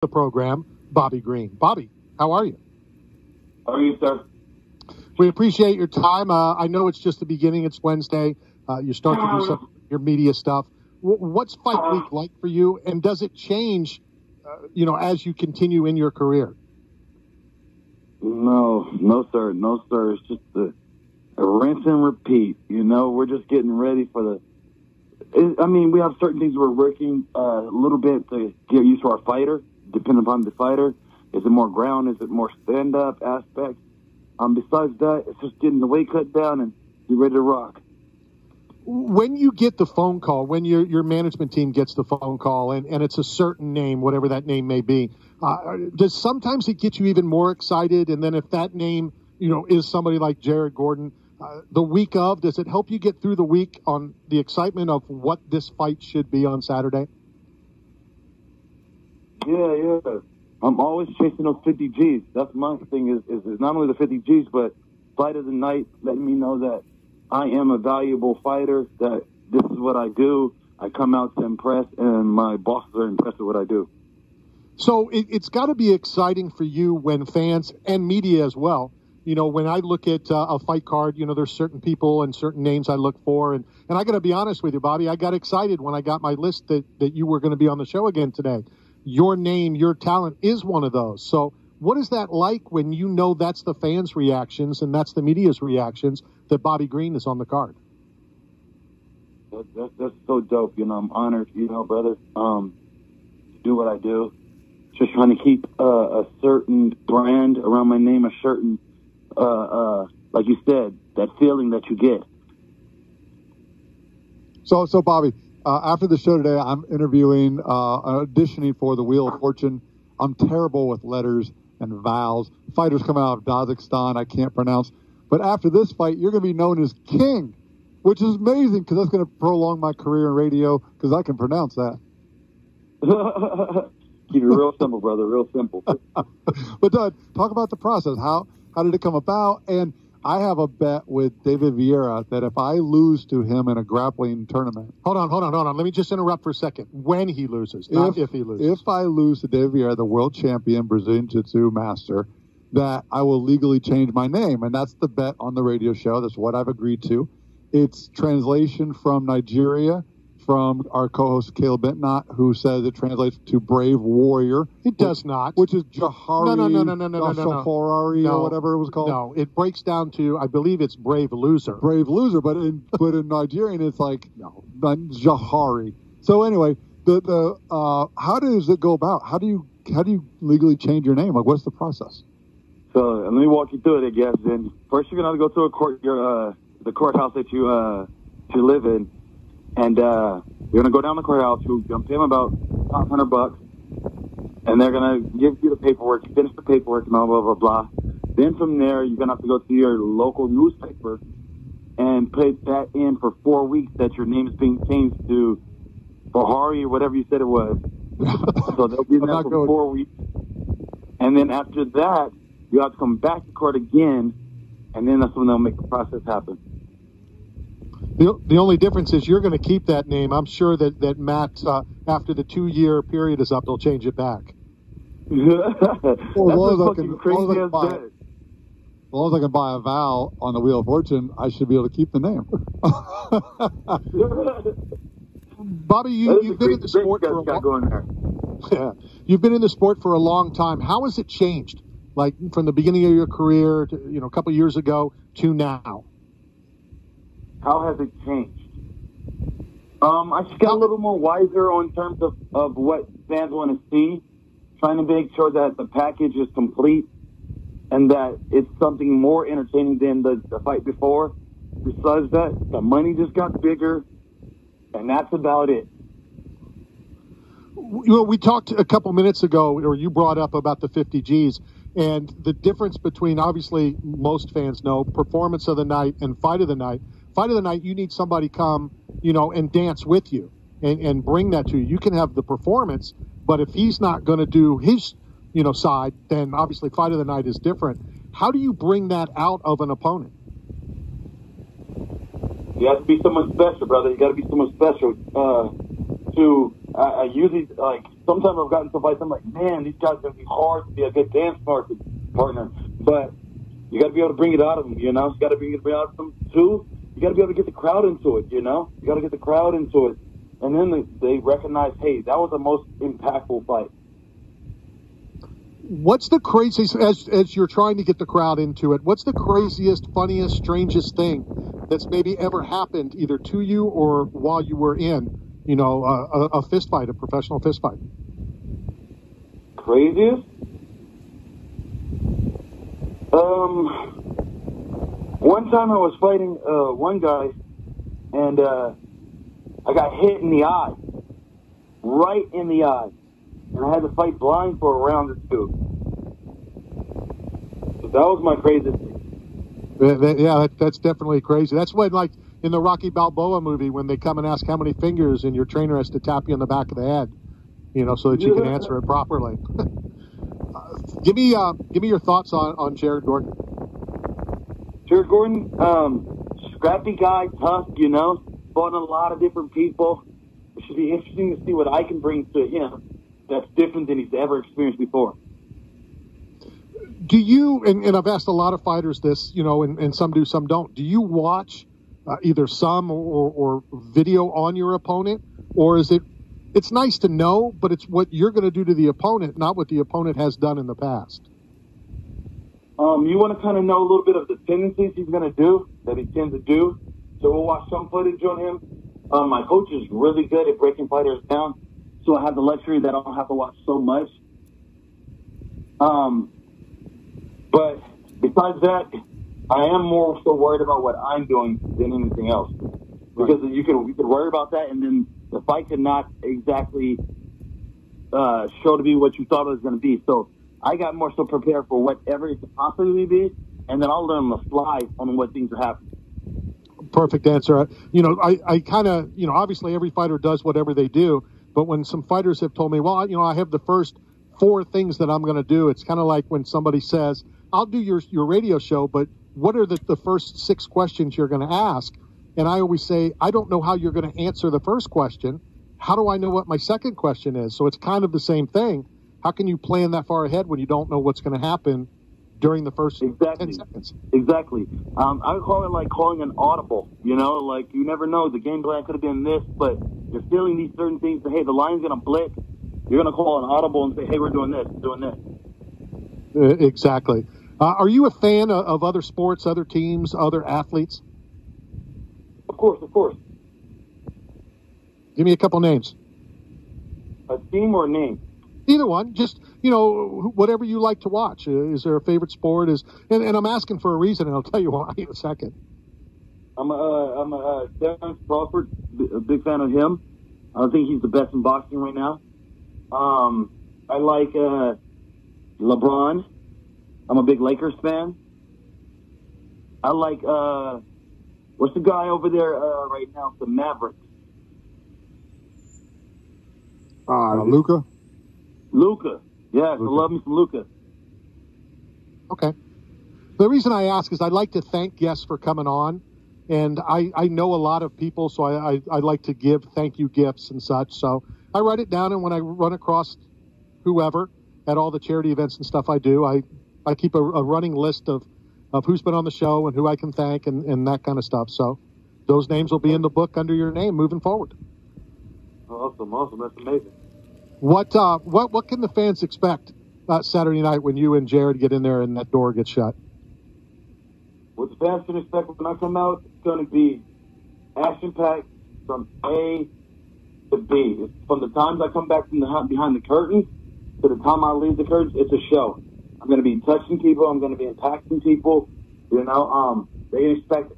the program, Bobby Green. Bobby, how are you? How are you, sir? We appreciate your time. I know it's just the beginning. It's Wednesday. You start to do some of your media stuff. What's fight week like for you, and does it change, as you continue in your career? No, sir. It's just a rinse and repeat. We're just getting ready for we have certain things we're working a little bit to get used to our fighter, depending upon the fighter. Is it more ground? Is it more stand-up aspect? Besides that, it's just getting the weight cut down and be ready to rock. When you get the phone call, when your management team gets the phone call and it's a certain name, whatever that name may be, does sometimes it get you even more excited? And then if that name, is somebody like Jared Gordon, the week of, does it help you get through the week on the excitement of what this fight should be on Saturday? Yeah. I'm always chasing those 50 Gs. That's my thing is not only the 50 Gs, but fight of the night, letting me know that I am a valuable fighter, that this is what I do. I come out to impress, and my bosses are impressed with what I do. So it's got to be exciting for you when fans and media as well, when I look at a fight card, there's certain people and certain names I look for. And I got to be honest with you, Bobby, I got excited when I got my list that you were going to be on the show again today. Your name, your talent is one of those. So what is that like when that's the fans' reactions and that's the media's reactions that Bobby Green is on the card? That's so dope. I'm honored, brother, to do what I do. Just trying to keep a certain brand around my name, a certain, like you said, that feeling that you get. So Bobby, after the show today, I'm interviewing, auditioning for the Wheel of Fortune. I'm terrible with letters and vowels. Fighters coming out of Kazakhstan I can't pronounce. But after this fight, you're going to be known as King, which is amazing because that's going to prolong my career in radio because I can pronounce that. Keep it real simple, brother, real simple. But talk about the process. How did it come about? And I have a bet with David Vieira that if I lose to him in a grappling tournament... Hold on. Let me just interrupt for a second. When he loses, not if he loses. If I lose to David Vieira, the world champion, Brazilian Jiu-Jitsu master, that I will legally change my name. And that's the bet on the radio show. That's what I've agreed to. It's translation from Nigeria, from our co-host Caleb Bentnott, who says it translates to brave warrior. It does not. Which is Jahari, no. Ferrari, or whatever it was called. No, it breaks down to, I believe it's brave loser. Brave loser, but in Nigerian it's like Jahari. So anyway, how does it go about? How do you legally change your name? Like, what's the process? So let me walk you through it, I guess. Then first you're gonna have to go to the courthouse that you live in. And you're going to go down the courthouse. You're going to pay them about $500. And they're going to give you the paperwork. You finish the paperwork and blah, blah, blah, blah. Then from there, you're going to have to go to your local newspaper and put that in for 4 weeks that your name is being changed to Bahari or whatever you said it was. So they'll be there for 4 weeks. And then after that, you have to come back to court again. And then that's when they'll make the process happen. The only difference is you're going to keep that name. I'm sure that Matt, after the 2-year period is up, they'll change it back. As long as I can buy a vowel on the Wheel of Fortune, I should be able to keep the name. Bobby, you've been in the sport for You've been in the sport for a long time. How has it changed? Like from the beginning of your career to, a couple years ago to now? How has it changed? I just got a little more wiser on terms of what fans want to see, trying to make sure that the package is complete and that it's something more entertaining than the fight before. Besides that, the money just got bigger, and that's about it. We talked a couple minutes ago, or you brought up about the 50 Gs, and the difference between, obviously, most fans know, performance of the night and fight of the night. Fight of the night, you need somebody come, and dance with you and bring that to you. You can have the performance, but if he's not going to do his, side, then obviously fight of the night is different. How do you bring that out of an opponent? You have to be someone special, brother. You got to be someone special. I usually, sometimes I've gotten to fights, I'm like, man, these guys are going to be hard to be a good dance partner. But you got to be able to bring it out of them, you know? You got to bring it out of them, too. You got to be able to get the crowd into it, you know? You got to get the crowd into it. And then they recognize, hey, that was the most impactful fight. What's the craziest, as you're trying to get the crowd into it, what's the craziest, funniest, strangest thing that's maybe ever happened either to you or while you were in, you know, a fist fight, a professional fist fight? Craziest? One time I was fighting one guy, and I got hit in the eye, right in the eye, and I had to fight blind for a round or two. So that was my craziest thing. Yeah, that's definitely crazy. That's when, like, in the Rocky Balboa movie, when they come and ask how many fingers, and your trainer has to tap you on the back of the head, you know, so that you can answer it properly. Give me your thoughts on Jared Gordon. Jared Gordon, scrappy guy, tough, you know, fought a lot of different people. It should be interesting to see what I can bring to him that's different than he's ever experienced before. Do you, and I've asked a lot of fighters this, you know, and some do, some don't. Do you watch either some or video on your opponent, or is it's nice to know, but it's what you're going to do to the opponent, not what the opponent has done in the past? You want to kind of know a little bit of the tendencies he's going to do, that he tends to do. So we'll watch some footage on him. My coach is really good at breaking fighters down, so I have the luxury that I don't have to watch so much. But besides that, I am more so worried about what I'm doing than anything else. Because you could worry about that, and then the fight could not exactly show to be what you thought it was going to be. So I got more so prepared for whatever it could possibly be, and then I'll learn on the fly on what things are happening. Perfect answer. You know, I kind of, you know, obviously every fighter does whatever they do, but when some fighters have told me, well, you know, I have the first 4 things that I'm going to do, it's kind of like when somebody says, I'll do your radio show, but what are the first 6 questions you're going to ask? And I always say, I don't know how you're going to answer the first question. How do I know what my second question is? So it's kind of the same thing. How can you plan that far ahead when you don't know what's going to happen during the first 10 seconds? Exactly. I would call it like calling an audible, you know, like you never know. The game plan could have been this, but you're feeling these certain things that, hey, the line's going to blitz. You're going to call an audible and say, hey, we're doing this, doing this. Exactly. Are you a fan of other sports, other teams, other athletes? Of course, of course. Give me a couple names. A team or a name? Either one. Just, you know, whatever you like to watch. Is there a favorite sport? And I'm asking for a reason, and I'll tell you why in a second. I'm a Terrence Crawford, a big fan of him. I think he's the best in boxing right now. I like LeBron. I'm a big Lakers fan. I like, what's the guy over there right now, the Mavericks? Luka? Luka. Yes, I love me some Luka. Okay. The reason I ask is I'd like to thank guests for coming on. And I know a lot of people, so I like to give thank you gifts and such. So I write it down, and when I run across whoever at all the charity events and stuff I do, I keep a running list of who's been on the show and who I can thank and that kind of stuff. So those names will be in the book under your name moving forward. Awesome. That's amazing. What can the fans expect Saturday night when you and Jared get in there and that door gets shut? What the fans can expect when I come out, it's going to be action-packed from A to B. From the times I come back from behind the curtains to the time I leave the curtains, it's a show. I'm going to be touching people. I'm going to be impacting people. You know, they can expect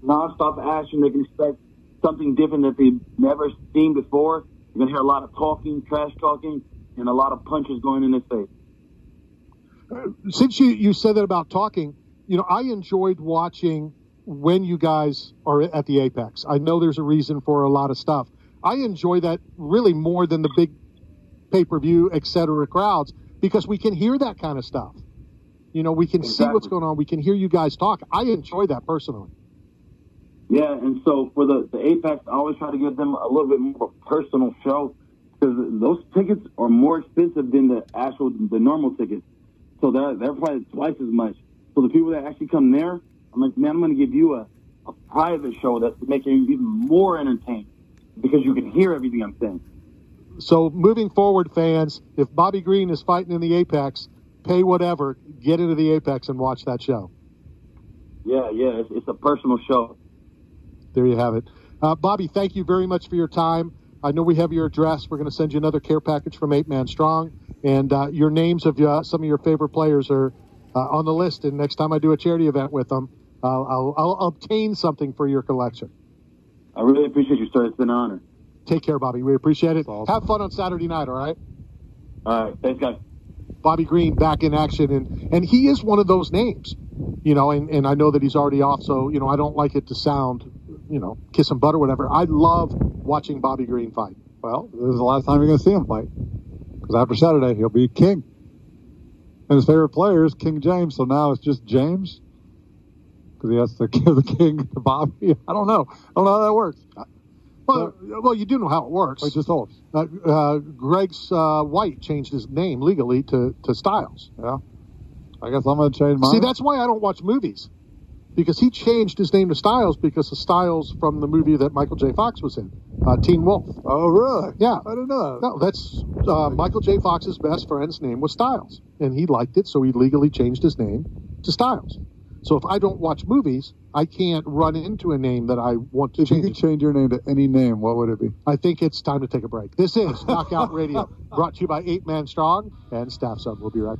nonstop action. They can expect something different that they've never seen before. You're going to hear a lot of talking, trash talking, and a lot of punches going in his face. Since you said that about talking, you know, I enjoyed watching when you guys are at the Apex. I know there's a reason for a lot of stuff. I enjoy that really more than the big pay-per-view, et cetera, crowds, because we can hear that kind of stuff. You know, we can see what's going on. We can hear you guys talk. I enjoy that personally. Yeah, and so for the Apex, I always try to give them a little bit more of a personal show. because those tickets are more expensive than the normal tickets. So they're probably twice as much. So the people that actually come there, I'm like, man, I'm going to give you a private show that's making you even more entertained because you can hear everything I'm saying. So moving forward, fans, if Bobby Green is fighting in the Apex, pay whatever, get into the Apex and watch that show. Yeah, it's a personal show. There you have it. Bobby, thank you very much for your time. I know we have your address. We're going to send you another care package from 8 Man Strong. And your names of some of your favorite players are on the list. And next time I do a charity event with them, I'll obtain something for your collection. I really appreciate you, sir. It's been an honor. Take care, Bobby. We appreciate it. Awesome. Have fun on Saturday night, all right? All right. Thanks, guys. Bobby Green back in action. And he is one of those names, you know, and I know that he's already off. So, you know, I don't like it to sound, you know, kiss and butt or whatever. I love watching Bobby Green fight. Well, this is the last time you're going to see him fight. Because after Saturday, he'll be king. And his favorite player is King James, so now it's just James. Because he has to give the king to Bobby. I don't know. I don't know how that works. Well, you do know how it works. Wait, just hold. Greg's White changed his name legally to Styles. Yeah. I guess I'm going to change mine. See, that's why I don't watch movies. Because he changed his name to Styles because of Styles from the movie that Michael J. Fox was in, Teen Wolf. Oh, really? Yeah. I didn't know that. No, that's Michael J. Fox's best friend's name was Styles. And he liked it, so he legally changed his name to Styles. So if I don't watch movies, I can't run into a name that I want to change. If you could change your name to any name, what would it be? I think it's time to take a break. This is Knockout Radio, brought to you by 8 Man Strong and Staff Sub. We'll be right back.